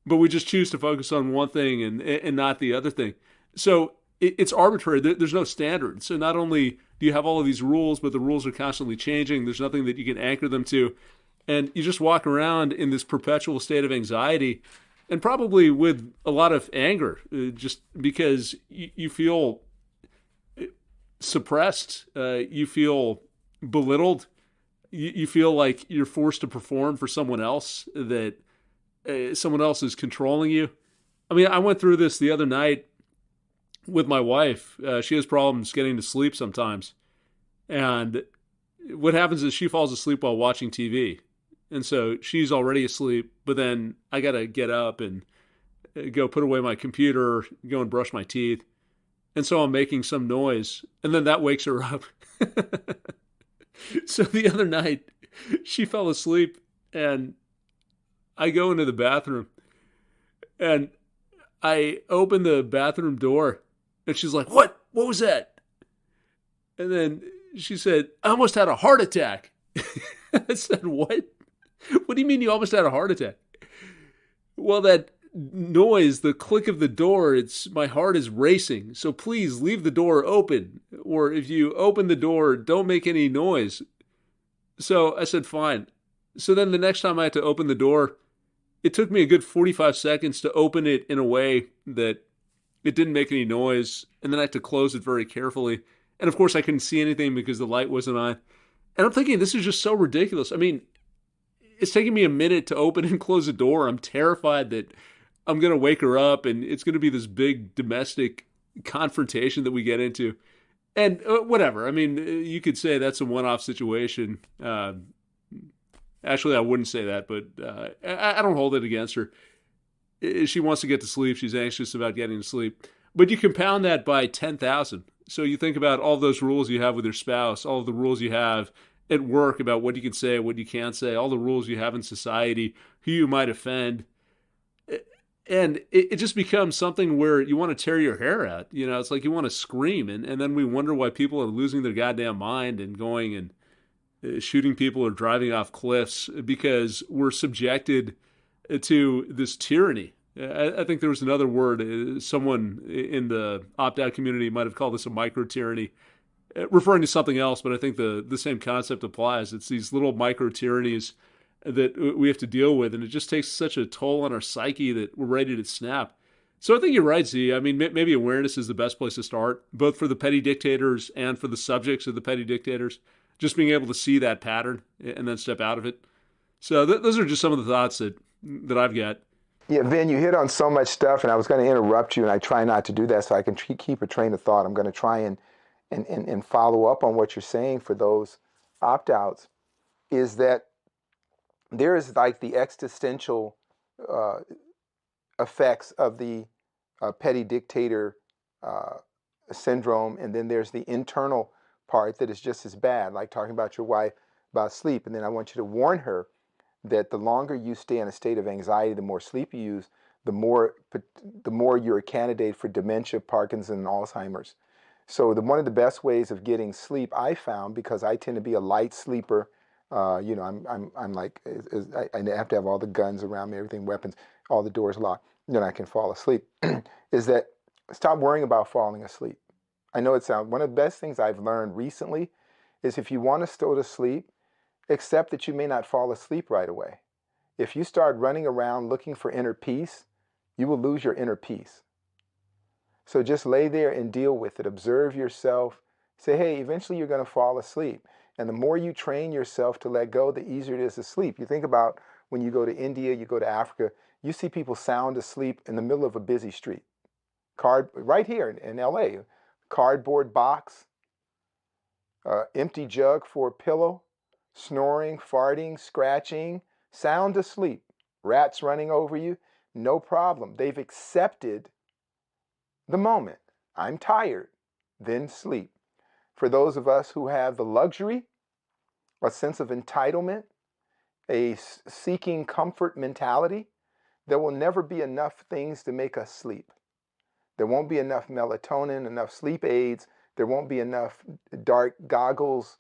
But we just choose to focus on one thing and not the other thing. So it's arbitrary. There's no standard. So not only do you have all of these rules, but the rules are constantly changing. There's nothing that you can anchor them to. And you just walk around in this perpetual state of anxiety and probably with a lot of anger, just because you feel suppressed. You feel belittled. You feel like you're forced to perform for someone else, that someone else is controlling you. I mean, I went through this the other night with my wife. She has problems getting to sleep sometimes. And what happens is she falls asleep while watching TV. And so she's already asleep, but then I got to get up and go put away my computer, go and brush my teeth. And so I'm making some noise, and then that wakes her up. So the other night, she fell asleep, and I go into the bathroom, and I open the bathroom door, and she's like, "What? What was that?" And then she said, "I almost had a heart attack." I said, "What? What do you mean you almost had a heart attack?" Well, that noise, the click of the door, my heart is racing. So please leave the door open. Or if you open the door, don't make any noise. So I said, fine. So then the next time I had to open the door, it took me a good 45 seconds to open it in a way that it didn't make any noise. And then I had to close it very carefully. And of course I couldn't see anything because the light wasn't on. And I'm thinking, this is just so ridiculous. I mean, it's taking me a minute to open and close the door. I'm terrified that I'm going to wake her up and it's going to be this big domestic confrontation that we get into. And whatever. I mean, you could say that's a one-off situation. Actually, I wouldn't say that, but I don't hold it against her. She wants to get to sleep. She's anxious about getting to sleep. But you compound that by 10,000. So you think about all those rules you have with your spouse, all of the rules you have at work about what you can say, what you can't say, all the rules you have in society, who you might offend. And it just becomes something where you want to tear your hair out. You know, it's like you want to scream. And then we wonder why people are losing their goddamn mind and going and shooting people or driving off cliffs because we're subjected to this tyranny. I think there was another word. Someone in the opt-out community might have called this a micro-tyranny, referring to something else, but I think the same concept applies. It's these little micro-tyrannies that we have to deal with, and it just takes such a toll on our psyche that we're ready to snap. So I think you're right, Z. I mean, maybe awareness is the best place to start, both for the petty dictators and for the subjects of the petty dictators, just being able to see that pattern and then step out of it. So those are just some of the thoughts that I've got. Yeah, Vin, you hit on so much stuff, and I was going to interrupt you, and I try not to do that so I can keep a train of thought. I'm going to try and follow up on what you're saying for those opt-outs, is that there is like the existential effects of the petty dictator syndrome, and then there's the internal part that is just as bad, like talking about your wife about sleep. And then I want you to warn her that the longer you stay in a state of anxiety, the more sleep you use, the more you're a candidate for dementia, Parkinson's, and Alzheimer's. So one of the best ways of getting sleep, I found, because I tend to be a light sleeper. I'm like, I have to have all the guns around me, everything, weapons, all the doors locked, then I can fall asleep, is that stop worrying about falling asleep. I know it sounds, one of the best things I've learned recently is if you want to go to sleep, accept that you may not fall asleep right away. If you start running around looking for inner peace, you will lose your inner peace. So just lay there and deal with it. Observe yourself. Say, hey, eventually you're going to fall asleep. And the more you train yourself to let go, the easier it is to sleep. You think about when you go to India, you go to Africa, you see people sound asleep in the middle of a busy street. Right here in LA, cardboard box, empty jug for a pillow, snoring, farting, scratching, sound asleep. Rats running over you, no problem. They've accepted the moment. I'm tired, then sleep. For those of us who have the luxury, a sense of entitlement, a seeking comfort mentality, there will never be enough things to make us sleep. There won't be enough melatonin, enough sleep aids. There won't be enough dark goggles,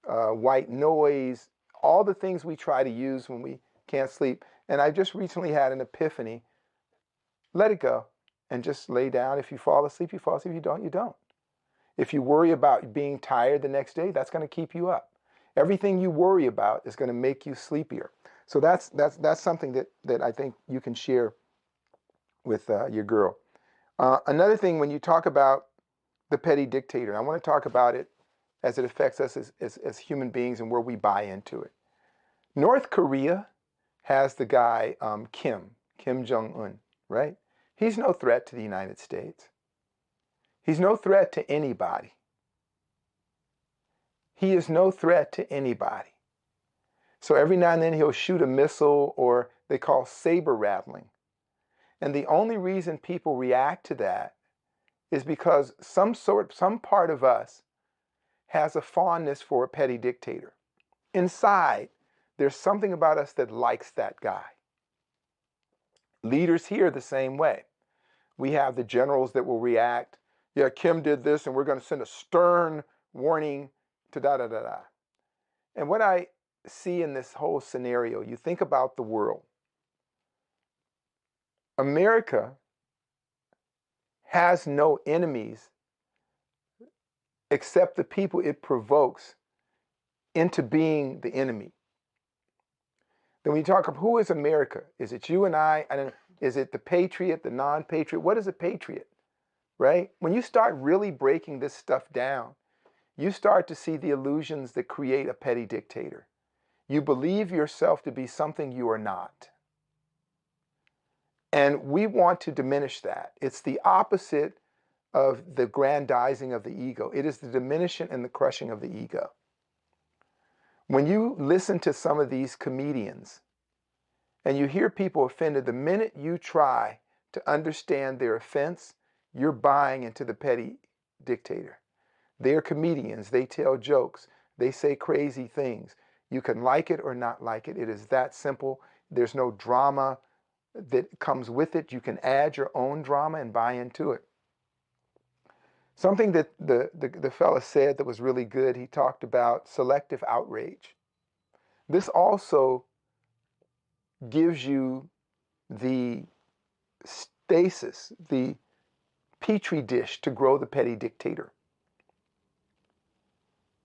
white noise, all the things we try to use when we can't sleep. And I just recently had an epiphany. Let it go and just lay down. If you fall asleep, you fall asleep. If you don't, you don't. If you worry about being tired the next day, that's going to keep you up. Everything you worry about is going to make you sleepier. So that's something that I think you can share with your girl. Another thing, when you talk about the petty dictator, I want to talk about it as it affects us as human beings and where we buy into it. North Korea has the guy Kim Jong-un, right? He's no threat to the United States. He's no threat to anybody. He is no threat to anybody. So every now and then he'll shoot a missile, or they call saber rattling. And the only reason people react to that is because some part of us has a fondness for a petty dictator. Inside, there's something about us that likes that guy. Leaders here the same way. We have the generals that will react. Yeah, Kim did this, and we're going to send a stern warning to da da da da. And what I see in this whole scenario, you think about the world. America has no enemies except the people it provokes into being the enemy. Then when you talk of who is America, is it you and I don't know, is it the patriot, the non-patriot? What is a patriot, right? When you start really breaking this stuff down, you start to see the illusions that create a petty dictator. You believe yourself to be something you are not. And we want to diminish that. It's the opposite of the grandizing of the ego. It is the diminishing and the crushing of the ego. When you listen to some of these comedians and you hear people offended, the minute you try to understand their offense, you're buying into the petty dictator. They're comedians. They tell jokes. They say crazy things. You can like it or not like it. It is that simple. There's no drama that comes with it. You can add your own drama and buy into it. Something that the fella said that was really good, he talked about selective outrage. This also gives you the stasis, the petri dish to grow the petty dictator.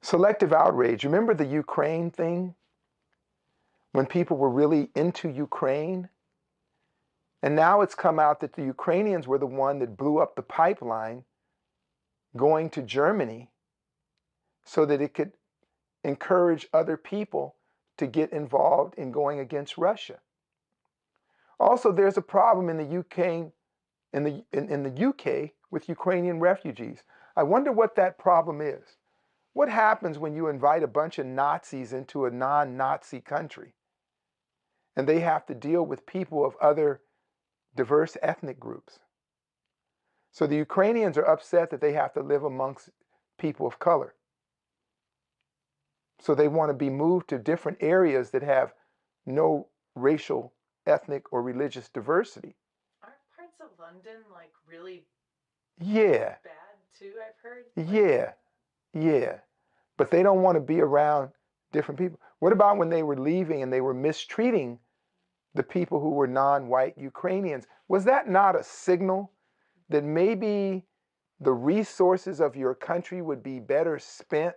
Selective outrage. Remember the Ukraine thing? When people were really into Ukraine? And now it's come out that the Ukrainians were the one that blew up the pipeline going to Germany so that it could encourage other people to get involved in going against Russia. Also, there's a problem in the UK, in the UK with Ukrainian refugees. I wonder what that problem is. What happens when you invite a bunch of Nazis into a non-Nazi country and they have to deal with people of other diverse ethnic groups? So the Ukrainians are upset that they have to live amongst people of color. So they want to be moved to different areas that have no racial, ethnic, or religious diversity. Aren't parts of London like really Yeah. bad too, I've heard? Yeah. But they don't want to be around different people. What about when they were leaving and they were mistreating the people who were non-white Ukrainians? Was that not a signal that maybe the resources of your country would be better spent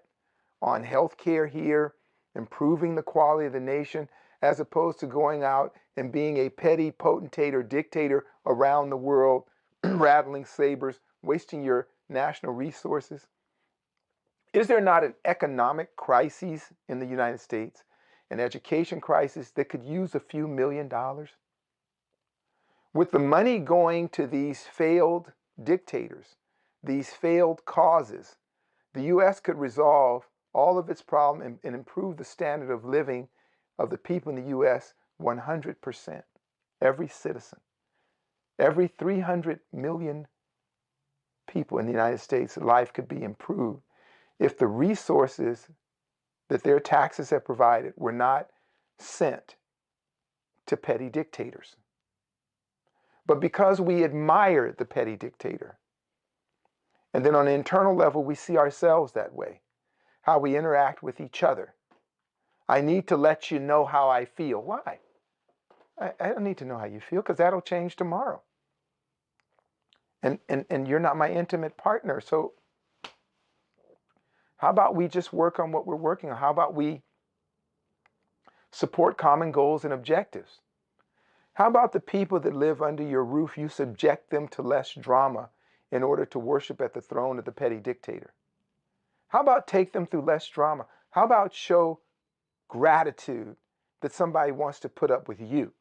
on healthcare here, improving the quality of the nation, as opposed to going out and being a petty potentate or dictator around the world, rattling sabers, wasting your national resources? Is there not an economic crisis in the United States, an education crisis that could use a few $1 million? With the money going to these failed dictators, these failed causes, the U.S. could resolve all of its problems and improve the standard of living of the people in the U.S. 100%. Every citizen, every 300 million people in the United States, life could be improved if the resources that their taxes have provided were not sent to petty dictators. But because we admire the petty dictator, and then on an internal level, we see ourselves that way, how we interact with each other. I need to let you know how I feel. Why? I don't need to know how you feel, because that'll change tomorrow. And you're not my intimate partner. So how about we just work on what we're working on? How about we support common goals and objectives? How about the people that live under your roof, you subject them to less drama in order to worship at the throne of the petty dictator? How about take them through less drama? How about show gratitude that somebody wants to put up with you?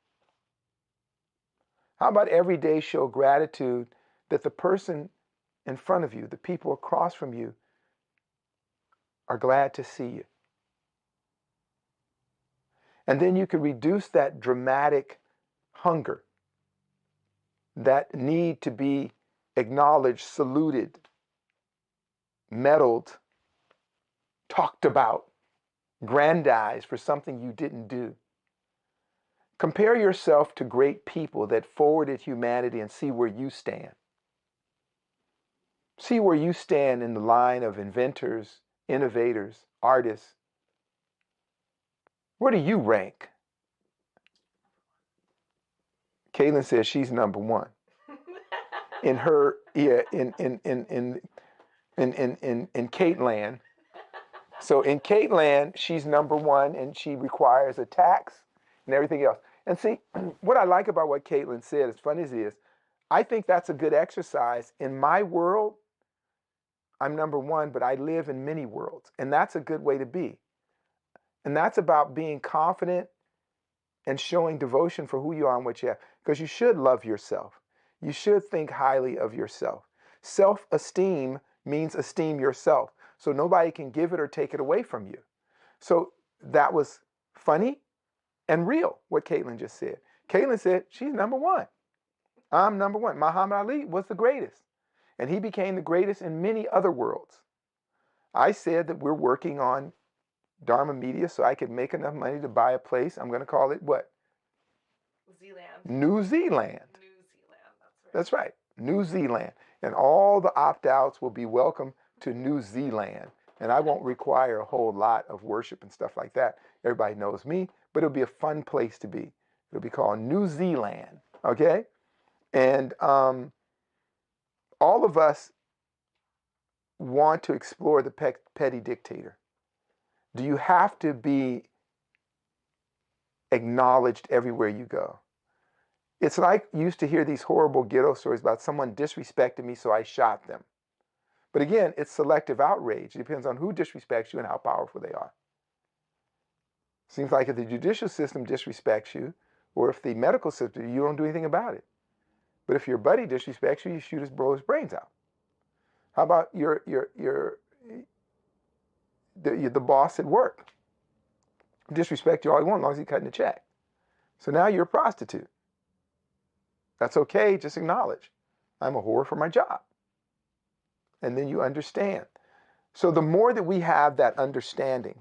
How about every day show gratitude that the person in front of you, the people across from you, are glad to see you? And then you can reduce that dramatic hunger, that need to be acknowledged, saluted, medaled, talked about, grandized for something you didn't do. Compare yourself to great people that forwarded humanity and see where you stand. See where you stand in the line of inventors, innovators, artists. Where do you rank? Caitlin says she's number one. In her, yeah, in Caitlin. So in Caitlin, she's number one, and she requires a tax and everything else. And see, what I like about what Caitlin said, as funny as it is, I think that's a good exercise. In my world, I'm number one, but I live in many worlds, and that's a good way to be. And that's about being confident and showing devotion for who you are and what you have, because you should love yourself. You should think highly of yourself. Self-esteem means esteem yourself, so nobody can give it or take it away from you. So that was funny and real, what Caitlin just said. Caitlin said, she's number one. I'm number one. Muhammad Ali was the greatest, and he became the greatest in many other worlds. I said that we're working on Dharma Media so I could make enough money to buy a place. I'm going to call it what? Zealand. New Zealand. New Zealand, That's right. New Zealand. And all the opt-outs will be welcome to New Zealand. And I won't require a whole lot of worship and stuff like that. Everybody knows me, but it'll be a fun place to be. It'll be called New Zealand, okay? And all of us want to explore the petty dictator. Do you have to be acknowledged everywhere you go? It's like you used to hear these horrible ghetto stories about someone disrespected me, so I shot them. But again, it's selective outrage. It depends on who disrespects you and how powerful they are. Seems like if the judicial system disrespects you, or if the medical system, you don't do anything about it. But if your buddy disrespects you, you shoot his, blow his brains out. How about the boss at work? Disrespect you all you want, as long as he's cutting the check. So now you're a prostitute. That's okay, just acknowledge. I'm a whore for my job. And then you understand. So the more that we have that understanding,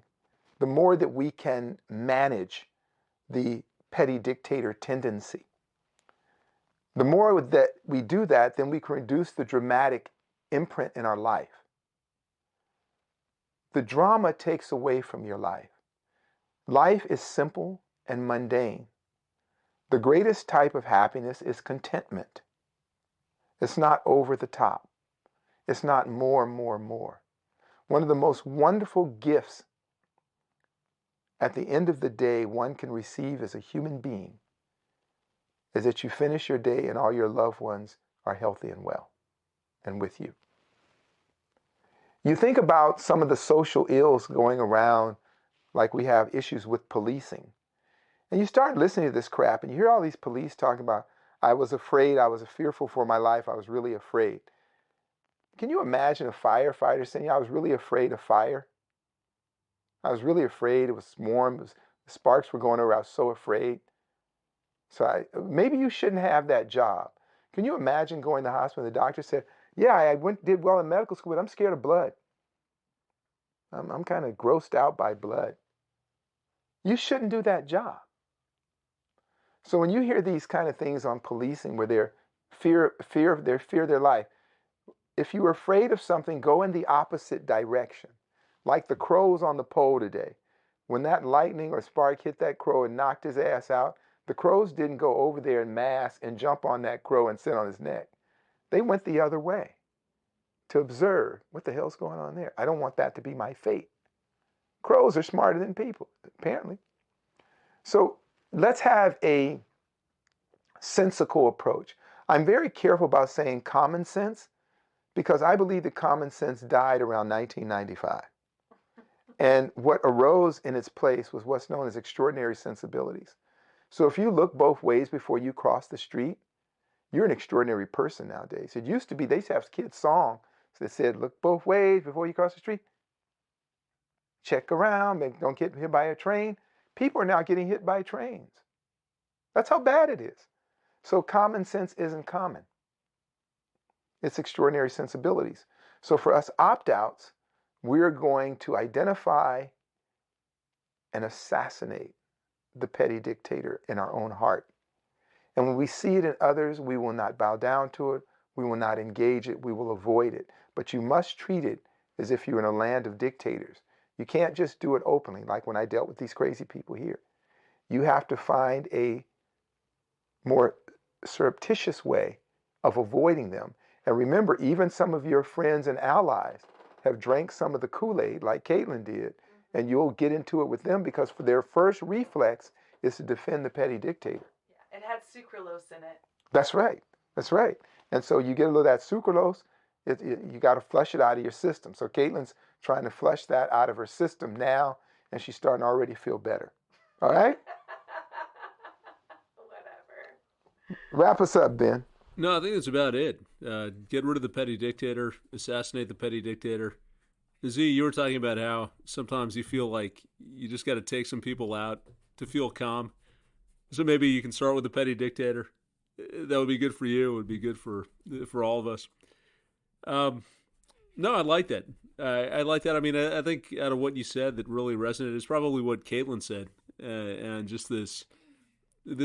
the more that we can manage the petty dictator tendency. The more that we do that, then we can reduce the dramatic imprint in our life. The drama takes away from your life. Life is simple and mundane. The greatest type of happiness is contentment. It's not over the top. It's not more. One of the most wonderful gifts at the end of the day one can receive as a human being is that you finish your day and all your loved ones are healthy and well and with you. You think about some of the social ills going around, like we have issues with policing. And you start listening to this crap and you hear all these police talking about, I was afraid, I was fearful for my life, I was really afraid. Can you imagine a firefighter saying, I was really afraid of fire? I was really afraid, it was warm, the sparks were going over, I was so afraid. So maybe you shouldn't have that job. Can you imagine going to the hospital and the doctor said, yeah, I did well in medical school, but I'm scared of blood. I'm kind of grossed out by blood. You shouldn't do that job. So when you hear these kind of things on policing where they're fear their life, if you're afraid of something, go in the opposite direction. Like the crows on the pole today. When that lightning or spark hit that crow and knocked his ass out, the crows didn't go over there in mass and jump on that crow and sit on his neck. They went the other way to observe what the hell's going on there. I don't want that to be my fate. Crows are smarter than people, apparently. So let's have a sensical approach. I'm very careful about saying common sense because I believe that common sense died around 1995. And what arose in its place was what's known as extraordinary sensibilities. So if you look both ways before you cross the street, you're an extraordinary person nowadays. It used to be, they used to have kids' songs that said, look both ways before you cross the street. Check around, don't get hit by a train. People are now getting hit by trains. That's how bad it is. So common sense isn't common. It's extraordinary sensibilities. So for us opt-outs, we're going to identify and assassinate the petty dictator in our own heart. And when we see it in others, we will not bow down to it. We will not engage it. We will avoid it. But you must treat it as if you're in a land of dictators. You can't just do it openly, like when I dealt with these crazy people here. You have to find a more surreptitious way of avoiding them. And remember, even some of your friends and allies have drank some of the Kool-Aid like Caitlin did, and you'll get into it with them because for their first reflex is to defend the petty dictator. Yeah, it had sucralose in it. That's right. That's right. And so you get a little of that sucralose, you got to flush it out of your system. So Caitlin's trying to flush that out of her system now, and she's starting to already feel better. All right? Whatever. Wrap us up, Ben. No, I think that's about it. Get rid of the petty dictator, assassinate the petty dictator. Z, you were talking about how sometimes you feel like you just got to take some people out to feel calm. So maybe you can start with the petty dictator. That would be good for you. It would be good for all of us. No, I like that. I like that. I mean, I think out of what you said that really resonated is probably what Caitlin said, and just this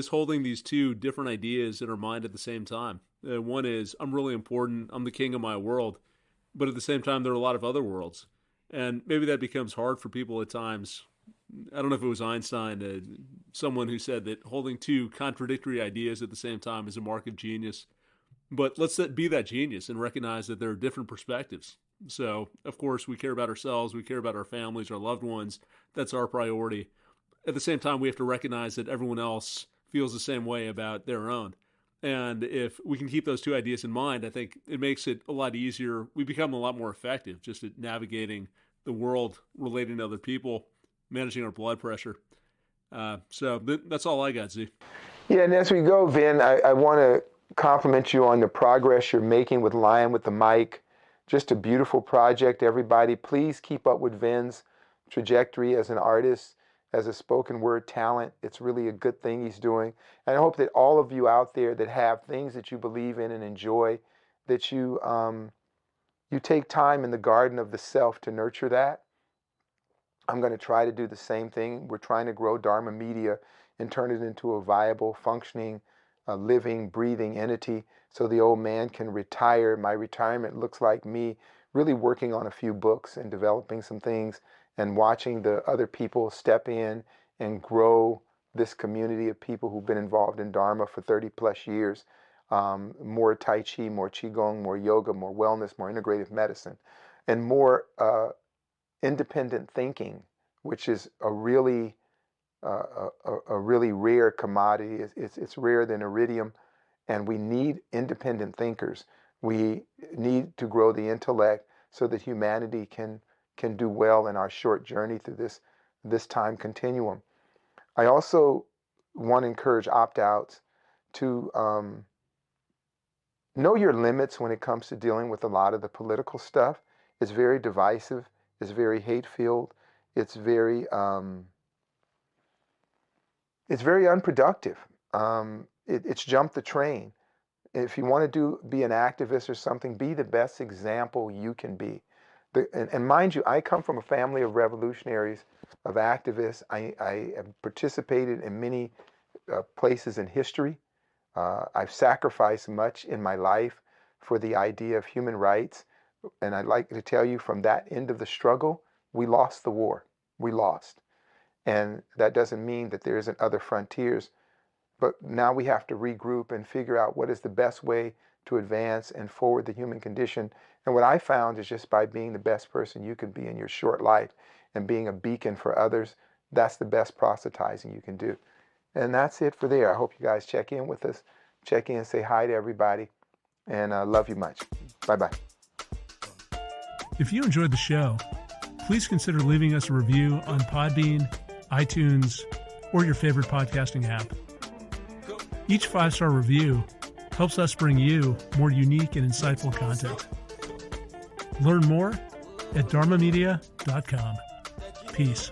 holding these two different ideas in our mind at the same time. One is, I'm really important. I'm the king of my world. But at the same time, there are a lot of other worlds. And maybe that becomes hard for people at times. I don't know if it was Einstein, someone who said that holding two contradictory ideas at the same time is a mark of genius. But let's be that genius and recognize that there are different perspectives. So, of course, we care about ourselves. We care about our families, our loved ones. That's our priority. At the same time, we have to recognize that everyone else feels the same way about their own. And if we can keep those two ideas in mind, I think it makes it a lot easier. We become a lot more effective just at navigating the world, relating to other people, managing our blood pressure. So that's all I got, Z. Yeah, and as we go, Vin, I want to compliment you on the progress you're making with Lion with the Mic. Just a beautiful project, everybody. Please keep up with Vin's trajectory as an artist, as a spoken word talent. It's really a good thing he's doing. And I hope that all of you out there that have things that you believe in and enjoy, that you take time in the garden of the self to nurture that. I'm going to try to do the same thing. We're trying to grow Dharma Media and turn it into a viable, functioning, living, breathing entity so the old man can retire. My retirement looks like me really working on a few books and developing some things and watching the other people step in and grow this community of people who've been involved in Dharma for 30 plus years. More Tai Chi, more Qigong, more yoga, more wellness, more integrative medicine, and more independent thinking, which is a really rare commodity. It's rarer than iridium, and we need independent thinkers. We need to grow the intellect so that humanity can do well in our short journey through this time continuum. I also want to encourage opt-outs to know your limits when it comes to dealing with a lot of the political stuff. It's very divisive. It's very hate-filled. It's very unproductive. It's jump the train. If you want to be an activist or something, be the best example you can be. And mind you, I come from a family of revolutionaries, of activists. I have participated in many places in history. I've sacrificed much in my life for the idea of human rights. And I'd like to tell you, from that end of the struggle, we lost the war. We lost. And that doesn't mean that there isn't other frontiers. But now we have to regroup and figure out what is the best way to advance and forward the human condition. And what I found is just by being the best person you can be in your short life and being a beacon for others, that's the best proselytizing you can do. And that's it for there. I hope you guys check in with us. Check in, say hi to everybody, and love you much. Bye-bye. If you enjoyed the show, please consider leaving us a review on Podbean, iTunes, or your favorite podcasting app. Each 5-star review helps us bring you more unique and insightful content. Learn more at dharmamedia.com. Peace.